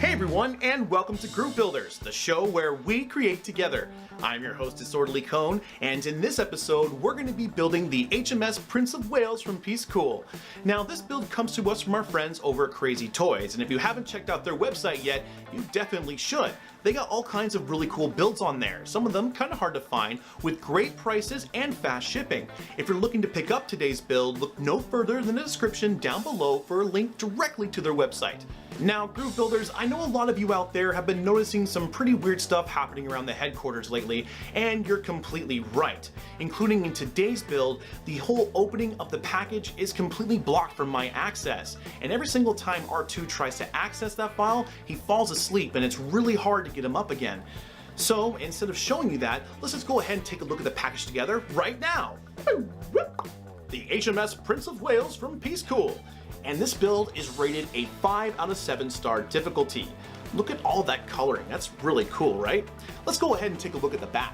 Hey everyone, and welcome to Group Builders, the show where we create together. I'm your host, Disorderly Cone, and in this episode, we're going to be building the HMS Prince of Wales from Peace Cool. Now, this build comes to us from our friends over at Crazy Toys, and if you haven't checked out their website yet, you definitely should. They got all kinds of really cool builds on there, some of them kind of hard to find, with great prices and fast shipping. If you're looking to pick up today's build, look no further than the description down below for a link directly to their website. Now, Group Builders, I know a lot of you out there have been noticing some pretty weird stuff happening around the headquarters lately, and you're completely right. Including in today's build, the whole opening of the package is completely blocked from my access, and every single time R2 tries to access that file, he falls asleep and it's really hard to get him up again. So instead of showing you that, let's just go ahead and take a look at the package together right now. The HMS Prince of Wales from Peace Cool. And this build is rated a 5 out of 7 star difficulty. Look at all that coloring, that's really cool, right? Let's go ahead and take a look at the back.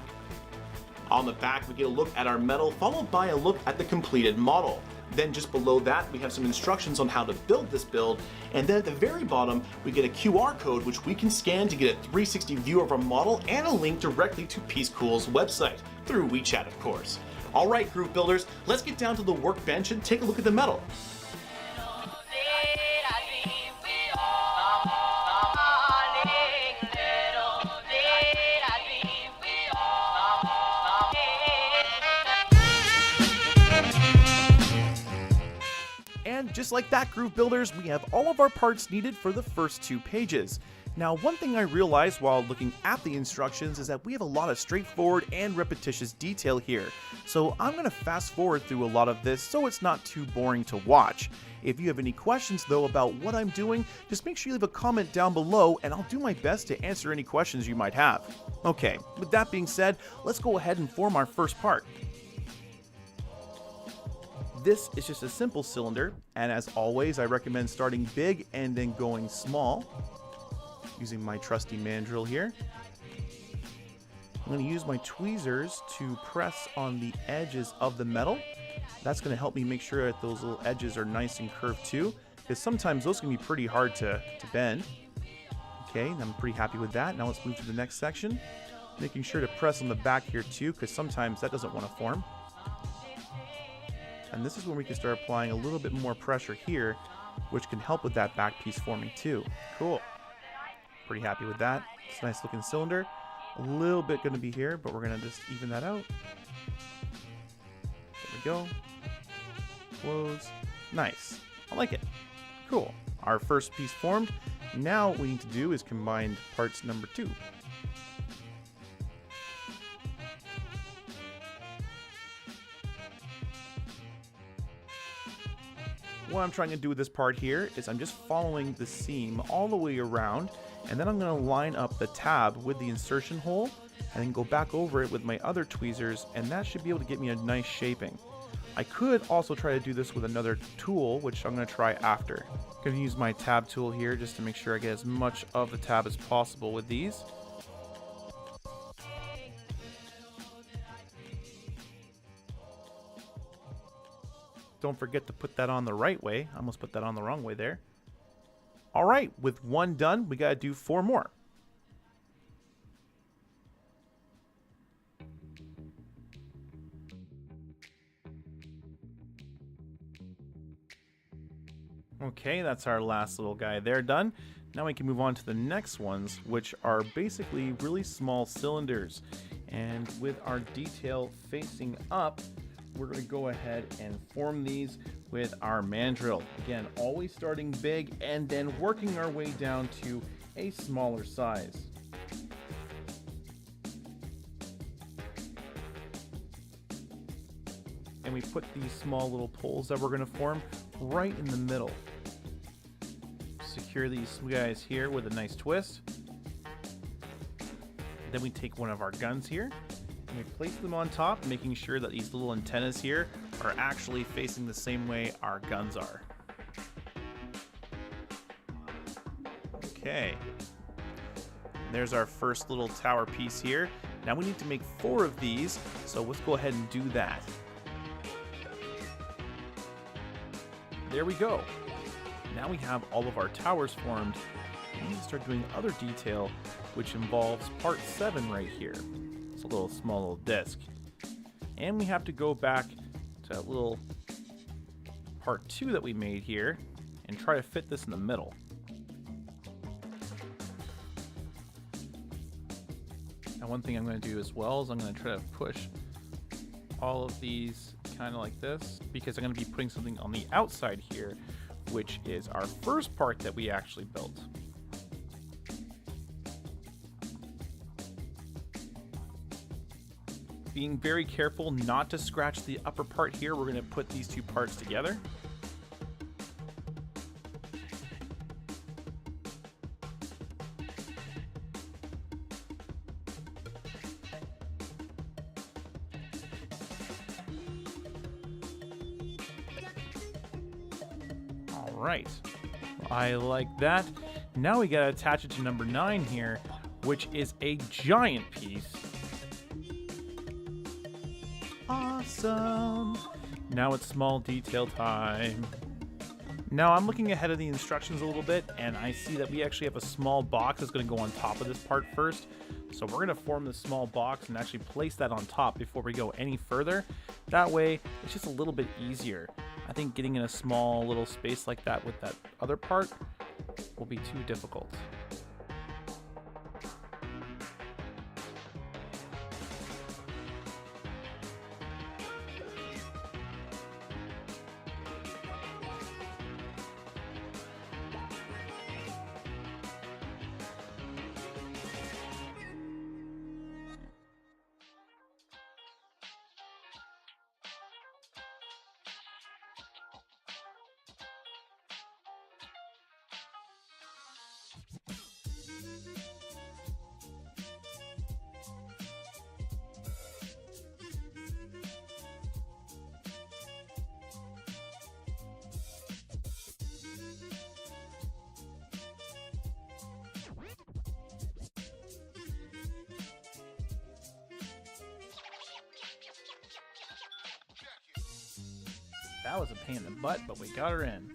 On the back, we get a look at our metal, followed by a look at the completed model. Then just below that, we have some instructions on how to build this build, and then at the very bottom, we get a QR code which we can scan to get a 360 view of our model and a link directly to Peace Cool's website, through WeChat of course. Alright Group Builders, let's get down to the workbench and take a look at the metal. And just like that, Group Builders, we have all of our parts needed for the first 2 pages. Now, one thing I realized while looking at the instructions is that we have a lot of straightforward and repetitious detail here. So I'm going to fast forward through a lot of this so it's not too boring to watch. If you have any questions though about what I'm doing, just make sure you leave a comment down below and I'll do my best to answer any questions you might have. Okay, with that being said, let's go ahead and form our first part. This is just a simple cylinder, and as always, I recommend starting big and then going small, using my trusty mandrel here. I'm going to use my tweezers to press on the edges of the metal. That's going to help me make sure that those little edges are nice and curved too, because sometimes those can be pretty hard to bend. Okay, I'm pretty happy with that. Now let's move to the next section, making sure to press on the back here too, because sometimes that doesn't want to form. And this is when we can start applying a little bit more pressure here, which can help with that back piece forming too. Cool. Pretty happy with that. It's a nice looking cylinder. A little bit going to be here, but we're going to just even that out. There we go. Close. Nice. I like it. Cool. Our first piece formed. Now what we need to do is combine parts number 2. What I'm trying to do with this part here is I'm just following the seam all the way around, and then I'm going to line up the tab with the insertion hole and then go back over it with my other tweezers, and that should be able to get me a nice shaping. I could also try to do this with another tool, which I'm going to try after. I'm going to use my tab tool here just to make sure I get as much of the tab as possible with these. Don't forget to put that on the right way. I almost put that on the wrong way there. Alright, with 1 done, we gotta do 4 more. Okay, that's our last little guy there done. Now we can move on to the next ones, which are basically really small cylinders. And with our detail facing up, we're going to go ahead and form these with our mandrel. Again, always starting big and then working our way down to a smaller size. And we put these small little poles that we're going to form right in the middle. Secure these guys here with a nice twist. Then we take one of our guns here, and we place them on top, making sure that these little antennas here are actually facing the same way our guns are. Okay. There's our first little tower piece here. Now we need to make 4 of these, so let's go ahead and do that. There we go. Now we have all of our towers formed, we need to start doing other detail, which involves part 7 right here. It's a little small little disc. And we have to go back to that little part 2 that we made here and try to fit this in the middle. Now one thing I'm going to do as well is I'm going to try to push all of these kind of like this, because I'm going to be putting something on the outside here, which is our first part that we actually built. Being very careful not to scratch the upper part here, we're going to put these two parts together. Right, I like that. Now we gotta attach it to number 9 here, which is a giant piece. Awesome. Now it's small detail time. Now I'm looking ahead of the instructions a little bit, and I see that we actually have a small box that's going to go on top of this part first. So we're going to form this small box and actually place that on top before we go any further. That way it's just a little bit easier. I think getting in a small little space like that with that other part will be too difficult. That was a pain in the butt, but we got her in.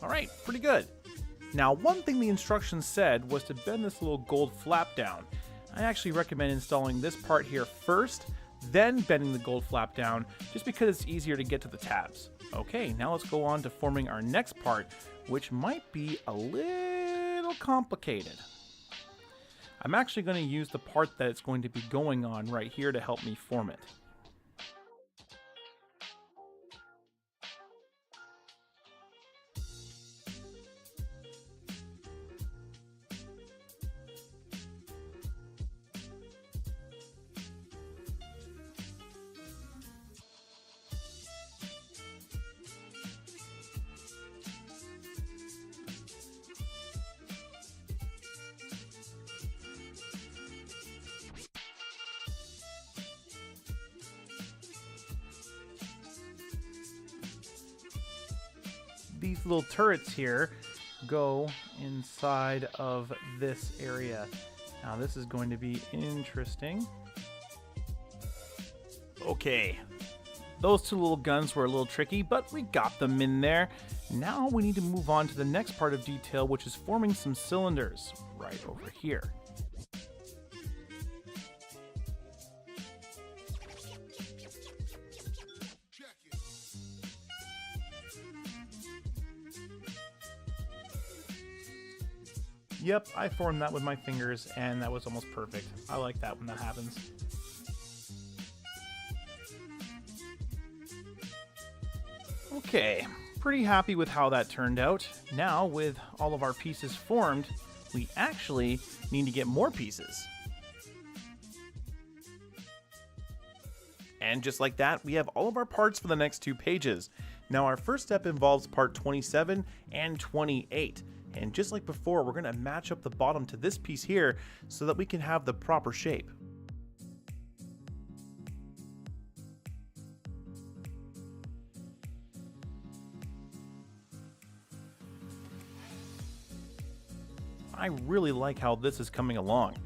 All right, pretty good. Now, one thing the instructions said was to bend this little gold flap down. I actually recommend installing this part here first, then bending the gold flap down, just because it's easier to get to the tabs. Okay, now let's go on to forming our next part, which might be a little complicated. I'm actually going to use the part that it's going to be going on right here to help me form it. These little turrets here go inside of this area. Now this is going to be interesting. Okay, those two little guns were a little tricky, but we got them in there. Now we need to move on to the next part of detail, which is forming some cylinders right over here. Yep, I formed that with my fingers, and that was almost perfect. I like that when that happens. Okay, pretty happy with how that turned out. Now, with all of our pieces formed, we actually need to get more pieces. And just like that, we have all of our parts for the next 2 pages. Now, our first step involves part 27 and 28. And just like before, we're going to match up the bottom to this piece here so that we can have the proper shape. I really like how this is coming along.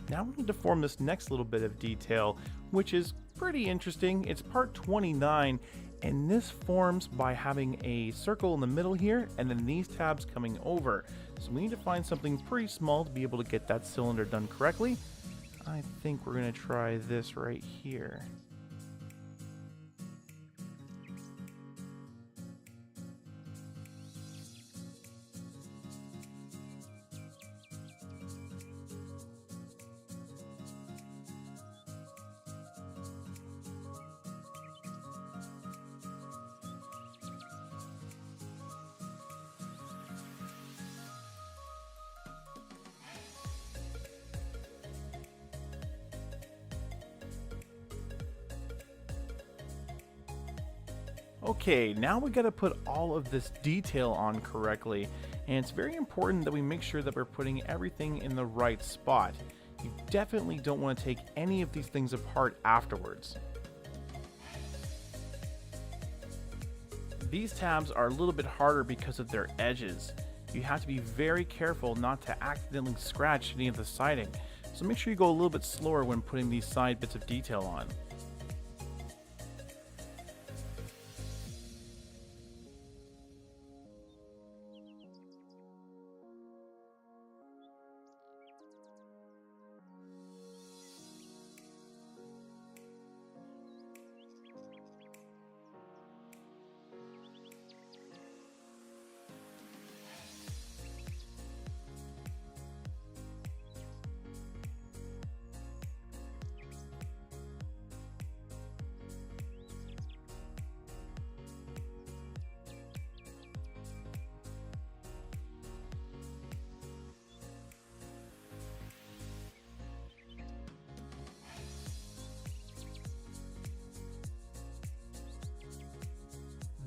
Now we need to form this next little bit of detail, which is pretty interesting. It's part 29, and this forms by having a circle in the middle here, and then these tabs coming over. So we need to find something pretty small to be able to get that cylinder done correctly. I think we're going to try this right here. Okay, now we gotta put all of this detail on correctly, and it's very important that we make sure that we're putting everything in the right spot. You definitely don't want to take any of these things apart afterwards. These tabs are a little bit harder because of their edges. You have to be very careful not to accidentally scratch any of the siding, so make sure you go a little bit slower when putting these side bits of detail on.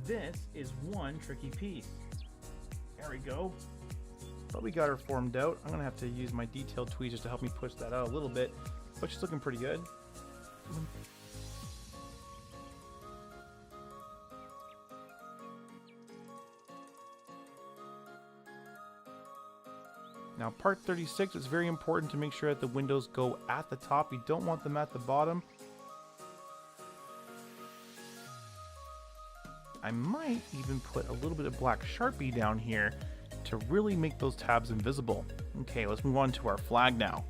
This is one tricky piece. There we go. But we got her formed out. I'm gonna have to use my detailed tweezers to help me push that out a little bit, but she's looking pretty good. Now part 36, it's very important to make sure that the windows go at the top. You don't want them at the bottom. I might even put a little bit of black Sharpie down here to really make those tabs invisible. Okay, let's move on to our flag now.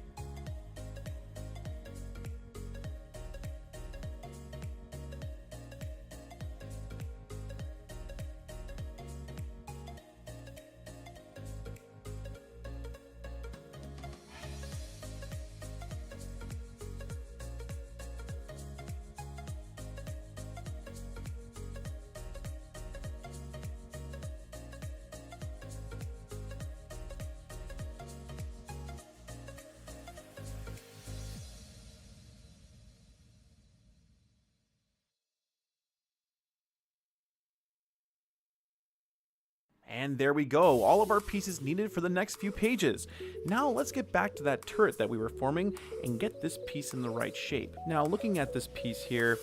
And there we go, all of our pieces needed for the next few pages. Now let's get back to that turret that we were forming and get this piece in the right shape. Now looking at this piece here,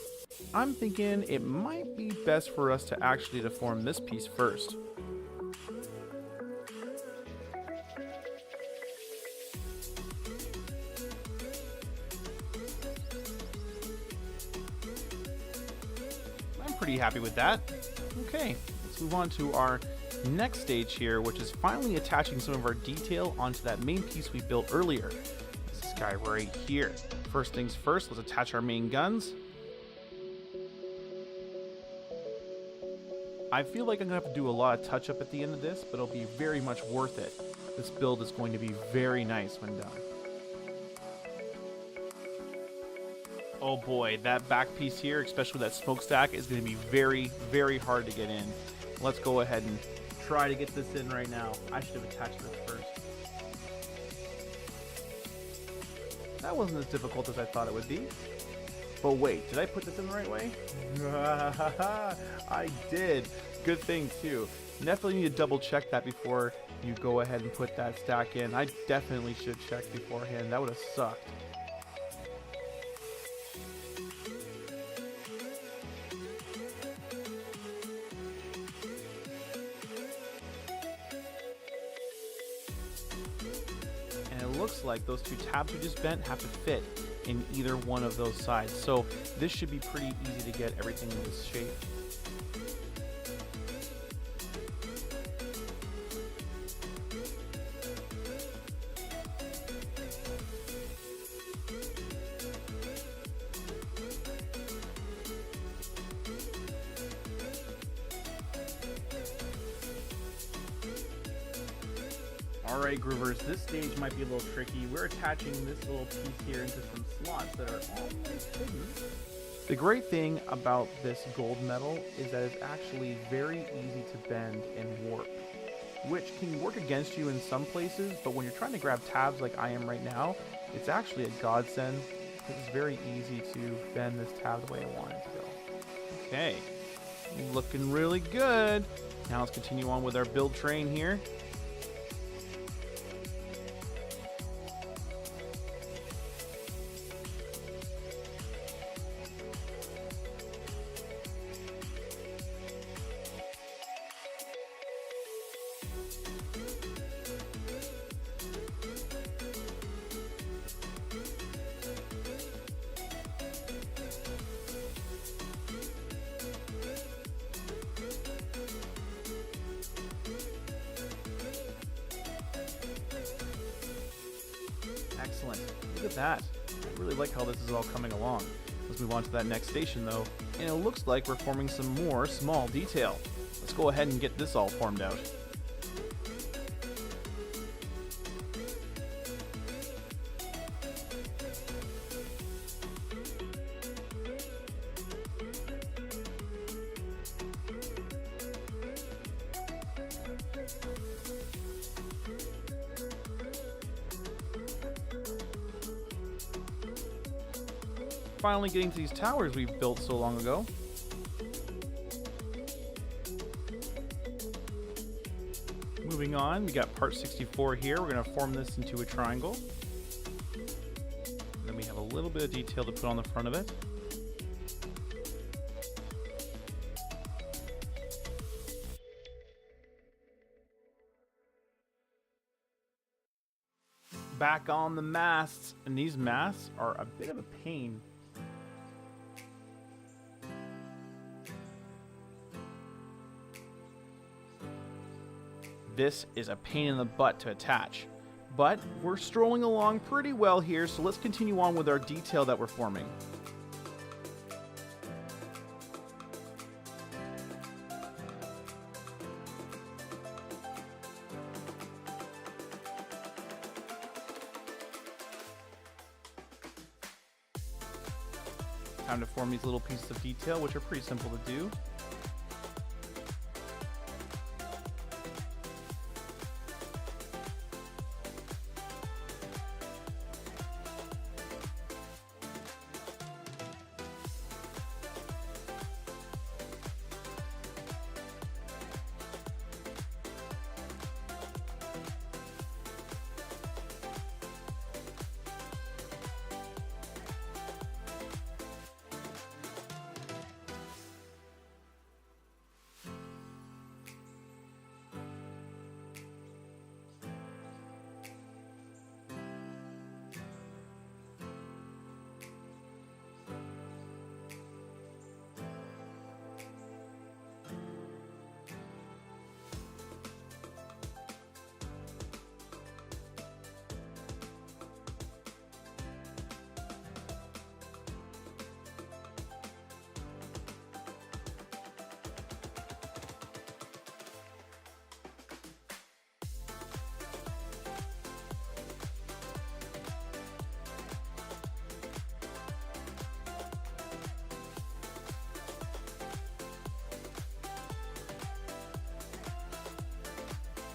I'm thinking it might be best for us to actually form this piece first. I'm pretty happy with that. Okay, let's move on to our next stage here, which is finally attaching some of our detail onto that main piece we built earlier. This guy right here. First things first, let's attach our main guns. I feel like I'm gonna have to do a lot of touch up at the end of this, but it'll be very much worth it. This build is going to be very nice when done. Oh boy, that back piece here, especially that smokestack, is gonna be very, very hard to get in. Let's go ahead and try to get this in right now. I should have attached this first. That wasn't as difficult as I thought it would be. But wait, did I put this in the right way? I did. Good thing too. Definitely need to double check that before you go ahead and put that stack in. I definitely should check beforehand. That would have sucked. looks like those two tabs we just bent have to fit in either one of those sides. So this should be pretty easy to get everything in this shape. Alright groovers, this stage might be a little tricky. We're attaching this little piece here into some slots that are almost hidden. The great thing about this gold metal is that it's actually very easy to bend and warp, which can work against you in some places, but when you're trying to grab tabs like I am right now, it's actually a godsend because it's very easy to bend this tab the way I want it to go. Okay, looking really good. Now let's continue on with our build train here. Excellent. Look at that. I really like how this is all coming along. Let's move on to that next station though, and it looks like we're forming some more small detail. Let's go ahead and get this all formed out. Finally getting to these towers we've built so long ago. Moving on, we got part 64 here. We're going to form this into a triangle. And then we have a little bit of detail to put on the front of it. Back on the masts, and these masts are a bit of a pain. This is a pain in the butt to attach, but we're strolling along pretty well here, so let's continue on with our detail that we're forming. Time to form these little pieces of detail, which are pretty simple to do.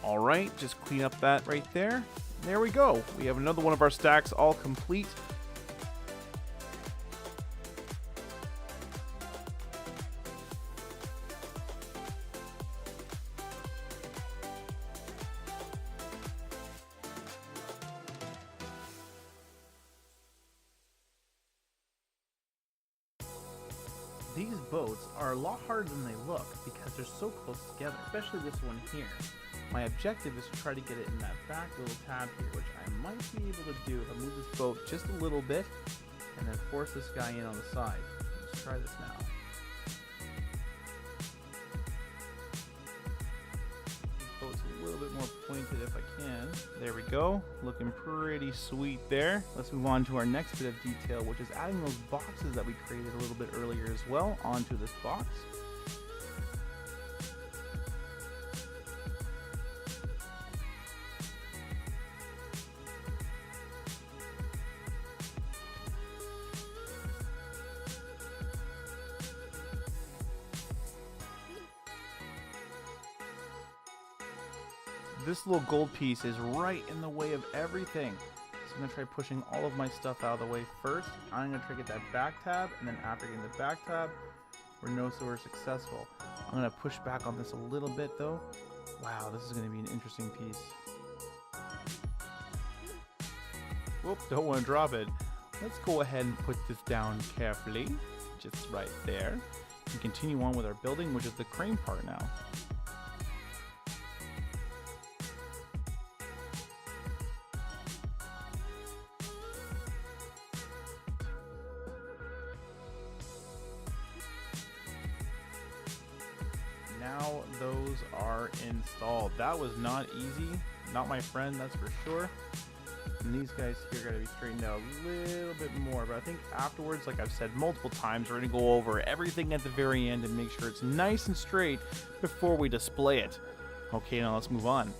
All right, just clean up that right there. There we go. We have another one of our stacks all complete. These boats are a lot harder than they look because they're so close together, especially this one here. My objective is to try to get it in that back little tab here, which I might be able to do if I move this boat just a little bit and then force this guy in on the side. Let's try this now. This boat's a little bit more pointed if I can. There we go. Looking pretty sweet there. Let's move on to our next bit of detail, which is adding those boxes that we created a little bit earlier as well onto this box. This little gold piece is right in the way of everything. So I'm going to try pushing all of my stuff out of the way first. I'm going to try to get that back tab, and then after getting the back tab, we're successful. I'm going to push back on this a little bit though. Wow, this is going to be an interesting piece. Whoop, don't want to drop it. Let's go ahead and put this down carefully, just right there. And continue on with our building, which is the crane part now. Now those are installed. That was not easy, not my friend, that's for sure. And these guys here gotta be straightened out a little bit more, but I think afterwards, like I've said multiple times, we're gonna go over everything at the very end and make sure it's nice and straight before we display it. Okay, now let's move on.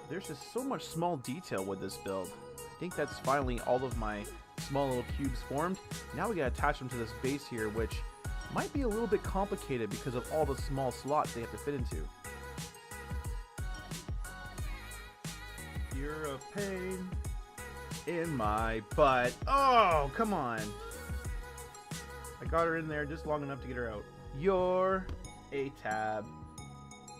There's just so much small detail with this build. I think that's finally all of my small little cubes formed. Now we gotta attach them to this base here, which might be a little bit complicated because of all the small slots they have to fit into. You're a pain in my butt. Oh, come on. I got her in there just long enough to get her out. You're a tab.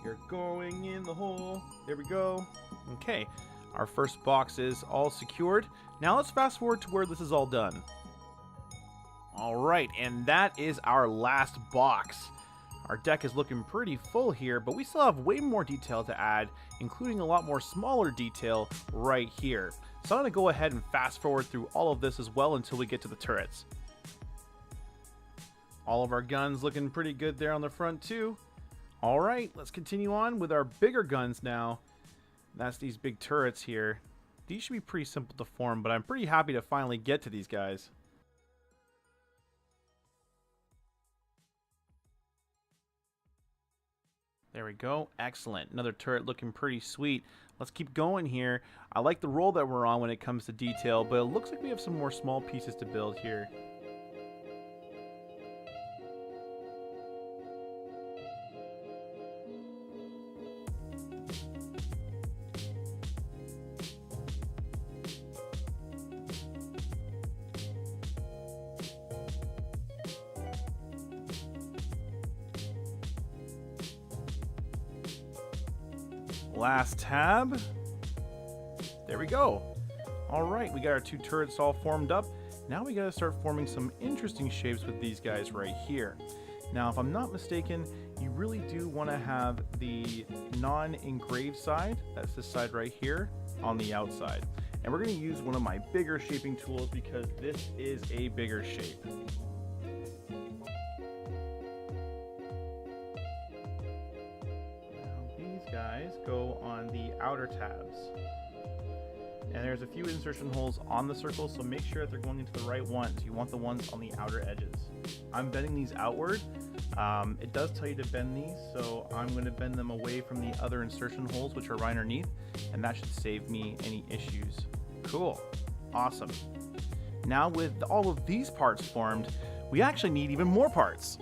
You're going in the hole. There we go. Okay, our first box is all secured. Now let's fast forward to where this is all done. All right, and that is our last box. Our deck is looking pretty full here, but we still have way more detail to add, including a lot more smaller detail right here. So I'm gonna go ahead and fast forward through all of this as well until we get to the turrets. All of our guns looking pretty good there on the front too. All right, let's continue on with our bigger guns now. That's these big turrets here. These should be pretty simple to form, but I'm pretty happy to finally get to these guys. There we go. Excellent. Another turret looking pretty sweet. Let's keep going here. I like the roll that we're on when it comes to detail, but it looks like we have some more small pieces to build here. Last tab. There we go. All right, we got our two turrets all formed up. Now we gotta start forming some interesting shapes with these guys right here. Now, if I'm not mistaken, you really do want to have the non-engraved side, that's this side right here, on the outside. And we're gonna use one of my bigger shaping tools because this is a bigger shape. Guys go on the outer tabs, and there's a few insertion holes on the circle, so make sure that they're going into the right ones. You want the ones on the outer edges. I'm bending these outward. It does tell you to bend these, so I'm going to bend them away from the other insertion holes, which are right underneath, and that should save me any issues. Cool. Awesome. Now with all of these parts formed, we actually need even more parts.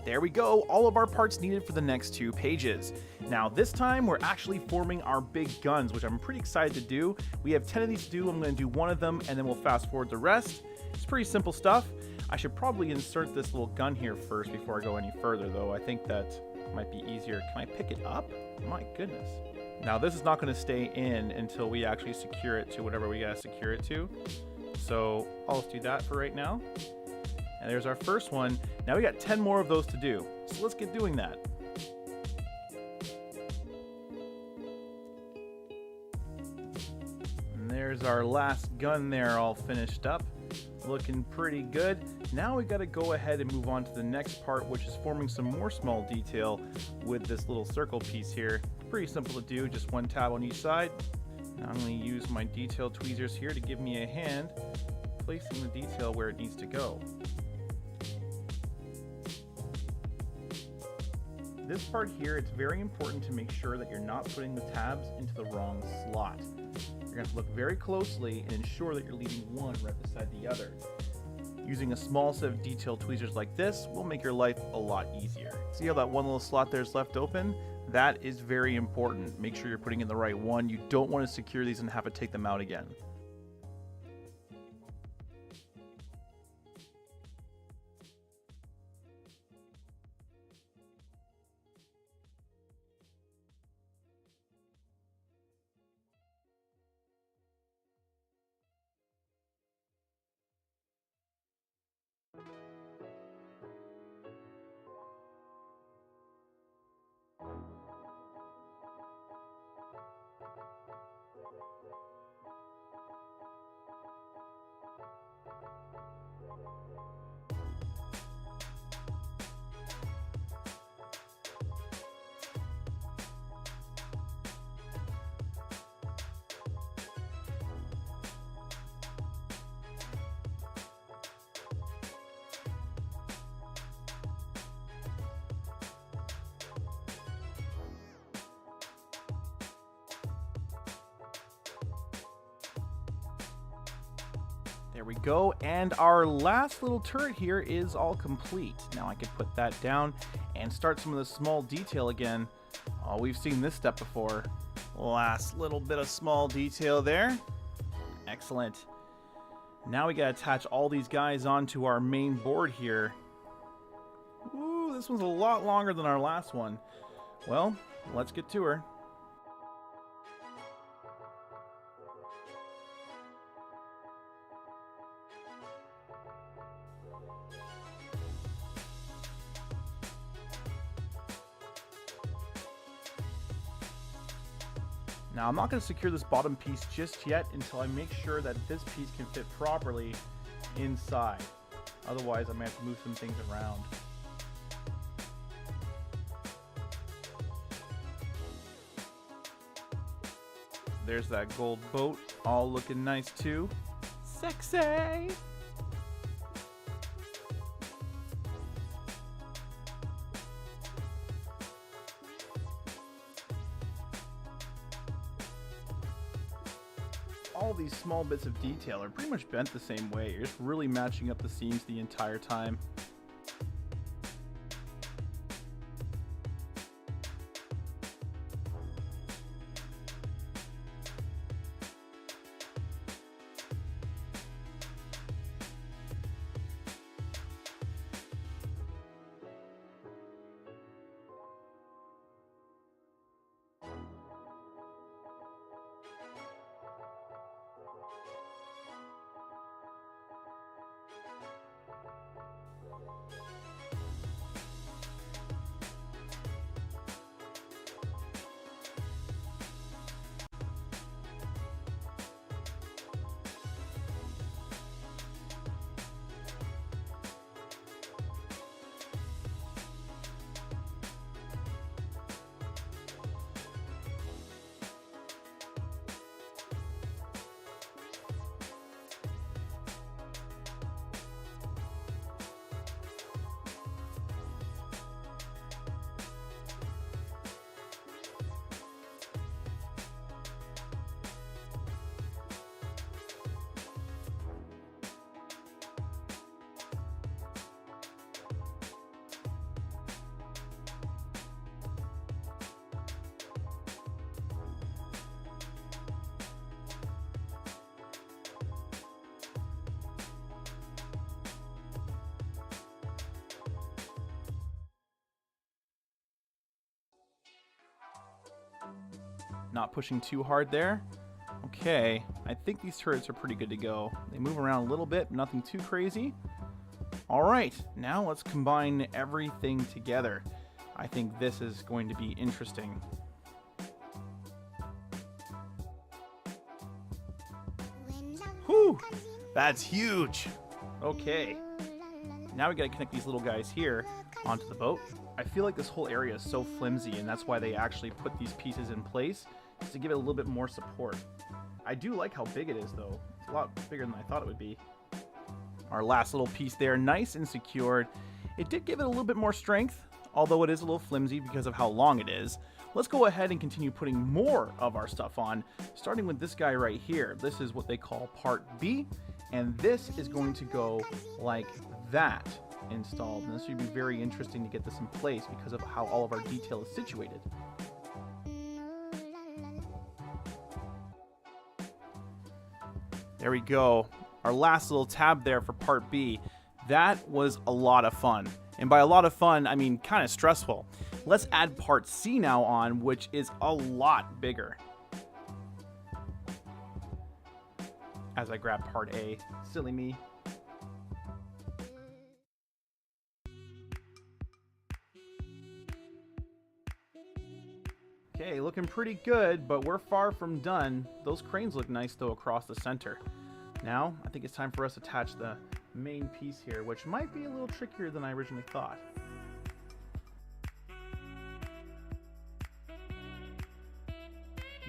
There we go, all of our parts needed for the next 2 pages. Now this time we're actually forming our big guns, which I'm pretty excited to do. We have 10 of these to do. I'm going to do one of them and then we'll fast forward the rest. It's pretty simple stuff. I should probably insert this little gun here first before I go any further though. I think that might be easier. Can I pick it up? My goodness. Now this is not going to stay in until we actually secure it to whatever we got to secure it to. So I'll just do that for right now. And there's our first one. Now we got 10 more of those to do. So let's get doing that. And there's our last gun there all finished up. Looking pretty good. Now we got to go ahead and move on to the next part, which is forming some more small detail with this little circle piece here. Pretty simple to do, just one tab on each side. Now I'm going to use my detail tweezers here to give me a hand placing the detail where it needs to go. This part here, it's very important to make sure that you're not putting the tabs into the wrong slot. You're going to have to look very closely and ensure that you're leaving one right beside the other. Using a small set of detail tweezers like this will make your life a lot easier. See how that one little slot there is left open? That is very important. Make sure you're putting in the right one. You don't want to secure these and have to take them out again. There we go, and our last little turret here is all complete. Now I can put that down and start some of the small detail again. Oh, we've seen this step before. Last little bit of small detail there. Excellent. Now we gotta attach all these guys onto our main board here. Ooh, this one's a lot longer than our last one. Well, let's get to her. Now I'm not going to secure this bottom piece just yet until I make sure that this piece can fit properly inside. Otherwise I might have to move some things around. There's that gold boat, all looking nice too. Sexy! All these small bits of detail are pretty much bent the same way. You're just really matching up the seams the entire time. Not pushing too hard there. Okay, I think these turrets are pretty good to go. They move around a little bit, but nothing too crazy. All right, now let's combine everything together. I think this is going to be interesting. Whew, that's huge. Okay, now we gotta connect these little guys here onto the boat. I feel like this whole area is so flimsy, and that's why they actually put these pieces in place, just to give it a little bit more support. I do like how big it is, though. It's a lot bigger than I thought it would be. Our last little piece there, nice and secured. It did give it a little bit more strength, although it is a little flimsy because of how long it is. Let's go ahead and continue putting more of our stuff on, starting with this guy right here. This is what they call part B, and this is going to go like that installed. And this should be very interesting to get this in place because of how all of our detail is situated. There we go. Our last little tab there for part B. That was a lot of fun. And by a lot of fun, I mean kind of stressful. Let's add part C now on, which is a lot bigger. As I grab part A. Silly me. Okay, looking pretty good, but we're far from done. Those cranes look nice though across the center. Now, I think it's time for us to attach the main piece here, which might be a little trickier than I originally thought.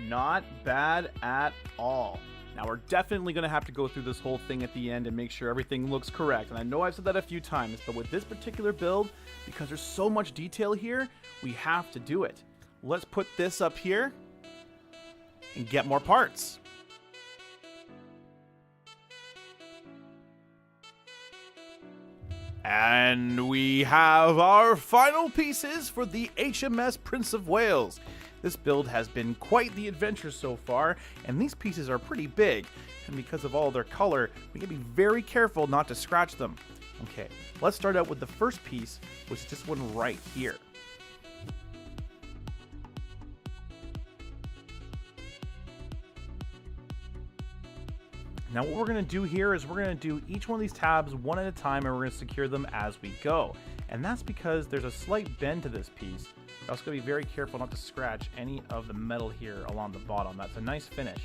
Not bad at all. Now we're definitely going to have to go through this whole thing at the end and make sure everything looks correct. And I know I've said that a few times, but with this particular build, because there's so much detail here, we have to do it. Let's put this up here and get more parts. And we have our final pieces for the HMS Prince of Wales. This build has been quite the adventure so far, and these pieces are pretty big. And because of all their color, we can be very careful not to scratch them. Okay, let's start out with the first piece, which is this one right here. Now what we're going to do here is we're going to do each one of these tabs one at a time, and we're going to secure them as we go. And that's because there's a slight bend to this piece. We're also going to be very careful not to scratch any of the metal here along the bottom. That's a nice finish.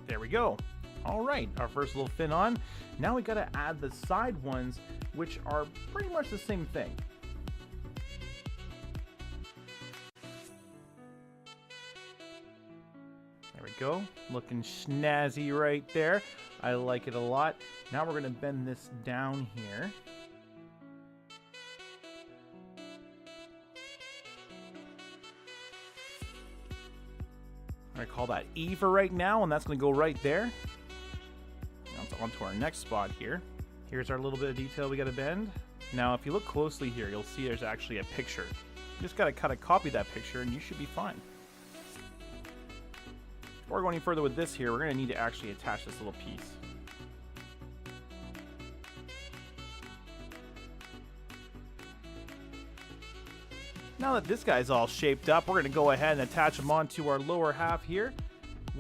There we go. All right, our first little fin on. Now we got to add the side ones, which are pretty much the same thing. There we go, looking snazzy right there. I like it a lot. Now we're gonna bend this down here. I'm gonna call that E for right now, and that's gonna go right there. Now on to our next spot here. Here's our little bit of detail we gotta bend. Now, if you look closely here, you'll see there's actually a picture. You just gotta kind of copy that picture, and you should be fine. Before we go any further with this here, we're going to need to actually attach this little piece. Now that this guy's all shaped up, we're going to go ahead and attach him onto our lower half here,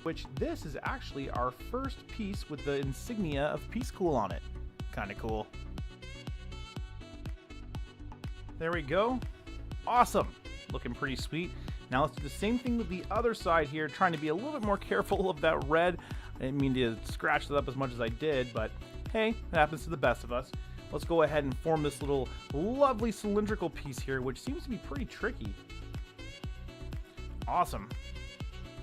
which this is actually our first piece with the insignia of Peace Cool on it. Kind of cool. There we go. Awesome. Looking pretty sweet. Now let's do the same thing with the other side here, trying to be a little bit more careful of that red. I didn't mean to scratch it up as much as I did, but hey, it happens to the best of us. Let's go ahead and form this little lovely cylindrical piece here, which seems to be pretty tricky. Awesome.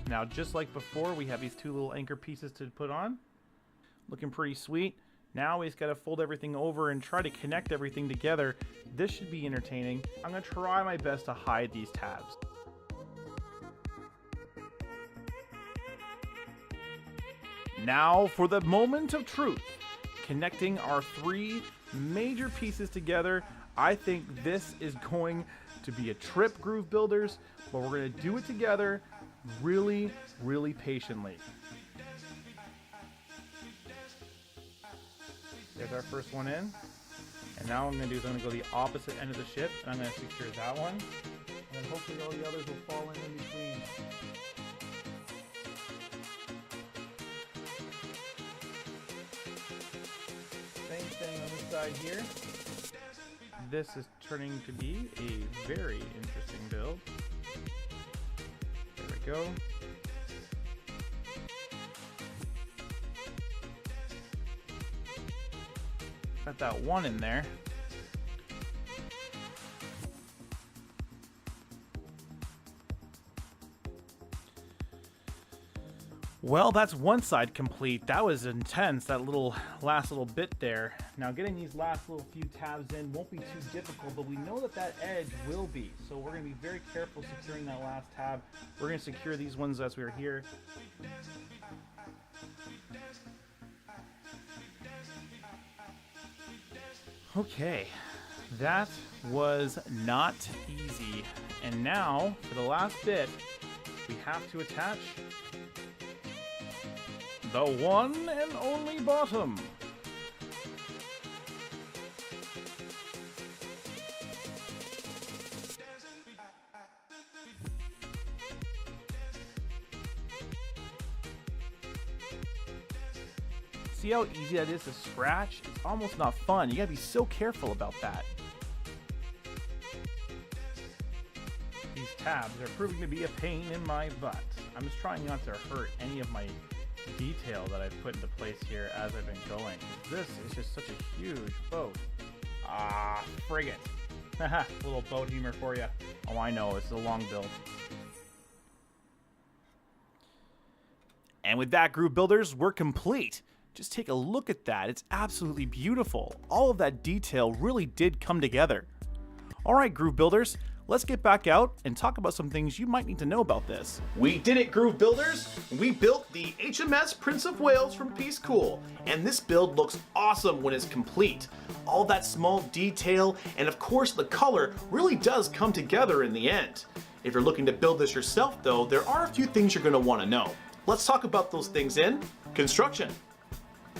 Now, just like before, we have these two little anchor pieces to put on. Looking pretty sweet. Now we just got to fold everything over and try to connect everything together. This should be entertaining. I'm going to try my best to hide these tabs. Now for the moment of truth. Connecting our three major pieces together. I think this is going to be a trip, Groove Builders, but we're going to do it together really, really patiently. There's our first one in. And now what I'm going to do is I'm going to go the opposite end of the ship, and I'm going to secure that one. And then hopefully all the others will fall in between. side here. This is turning to be a very interesting build. There we go. Got that one in there. Well, that's one side complete. That was intense, that last little bit there. Now getting these last little few tabs in won't be too difficult, but we know that that edge will be. So we're gonna be very careful securing that last tab. We're gonna secure these ones as we're here. Okay, that was not easy. And now, for the last bit, we have to attach the one and only bottom. See how easy that is to scratch? It's almost not fun. You gotta be so careful about that. These tabs are proving to be a pain in my butt. I'm just trying not to hurt any of my detail that I've put into place here as I've been going. This is just such a huge boat. Ah, frig it. Haha, little boat humor for you. Oh, I know, it's a long build. And with that, Groove Builders, we're complete. Just take a look at that. It's absolutely beautiful. All of that detail really did come together. All right, Groove Builders, let's get back out and talk about some things you might need to know about this. We did it, Groove Builders! We built the HMS Prince of Wales from Peace Cool, and this build looks awesome when it's complete. All that small detail, and of course the color, really does come together in the end. If you're looking to build this yourself though, there are a few things you're going to want to know. Let's talk about those things in construction.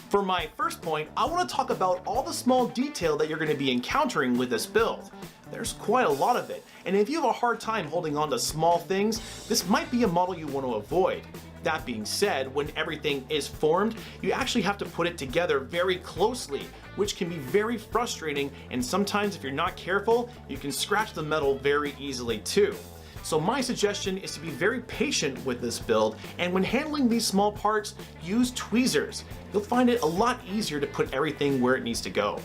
For my first point, I want to talk about all the small detail that you're going to be encountering with this build. There's quite a lot of it, and if you have a hard time holding on to small things, this might be a model you want to avoid. That being said, when everything is formed, you actually have to put it together very closely, which can be very frustrating, and sometimes if you're not careful, you can scratch the metal very easily too. So my suggestion is to be very patient with this build, and when handling these small parts, use tweezers. You'll find it a lot easier to put everything where it needs to go.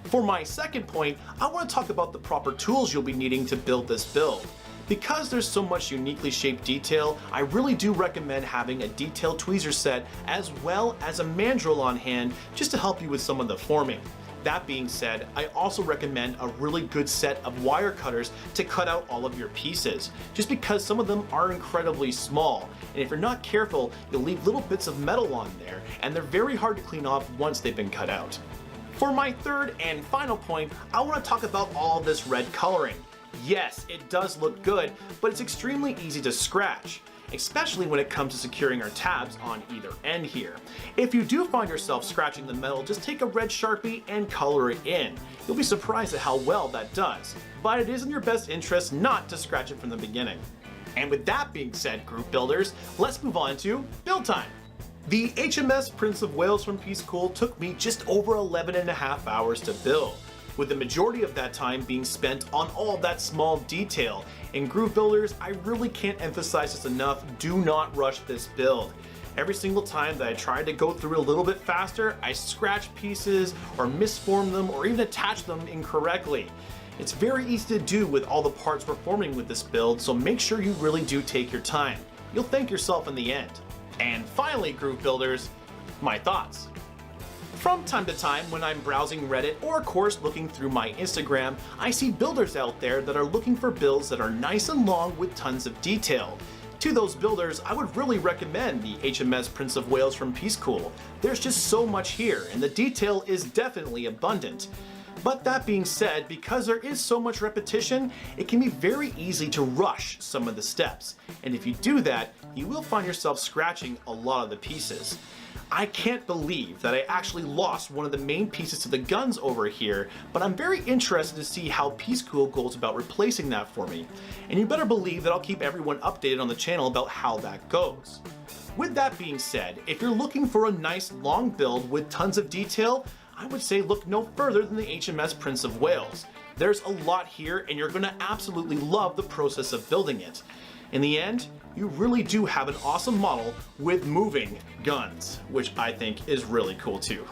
For my second point, I want to talk about the proper tools you'll be needing to build this build. Because there's so much uniquely shaped detail, I really do recommend having a detailed tweezer set as well as a mandrel on hand just to help you with some of the forming. That being said, I also recommend a really good set of wire cutters to cut out all of your pieces, just because some of them are incredibly small, and if you're not careful, you'll leave little bits of metal on there, and they're very hard to clean off once they've been cut out. For my third and final point, I want to talk about all this red coloring. Yes, it does look good, but it's extremely easy to scratch, especially when it comes to securing our tabs on either end here. If you do find yourself scratching the metal, just take a red Sharpie and color it in. You'll be surprised at how well that does, but it is in your best interest not to scratch it from the beginning. And with that being said, Group Builders, let's move on to build time. The HMS Prince of Wales from Peace Cool took me just over 11.5 hours to build, with the majority of that time being spent on all that small detail. And Groove Builders, I really can't emphasize this enough, do not rush this build. Every single time that I tried to go through a little bit faster, I scratched pieces or misformed them or even attached them incorrectly. It's very easy to do with all the parts we're forming with this build, so make sure you really do take your time. You'll thank yourself in the end. And finally, Groove Builders, my thoughts. From time to time when I'm browsing Reddit or of course looking through my Instagram, I see builders out there that are looking for builds that are nice and long with tons of detail. To those builders, I would really recommend the HMS Prince of Wales from Peace Cool. There's just so much here, and the detail is definitely abundant. But that being said, because there is so much repetition, it can be very easy to rush some of the steps. And if you do that, you will find yourself scratching a lot of the pieces. I can't believe that I actually lost one of the main pieces to the guns over here, but I'm very interested to see how Peace Cool goes about replacing that for me. And you better believe that I'll keep everyone updated on the channel about how that goes. With that being said, if you're looking for a nice long build with tons of detail, I would say look no further than the HMS Prince of Wales. There's a lot here and you're going to absolutely love the process of building it. In the end, you really do have an awesome model with moving guns, which I think is really cool too.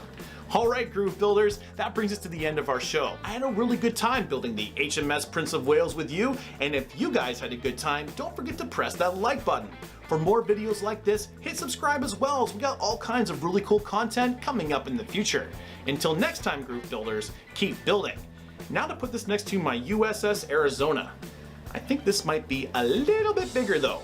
Alright Groove Builders, that brings us to the end of our show. I had a really good time building the HMS Prince of Wales with you, and if you guys had a good time, don't forget to press that like button. For more videos like this, hit subscribe as well, as we got all kinds of really cool content coming up in the future. Until next time Groove Builders, keep building. Now to put this next to my USS Arizona. I think this might be a little bit bigger though.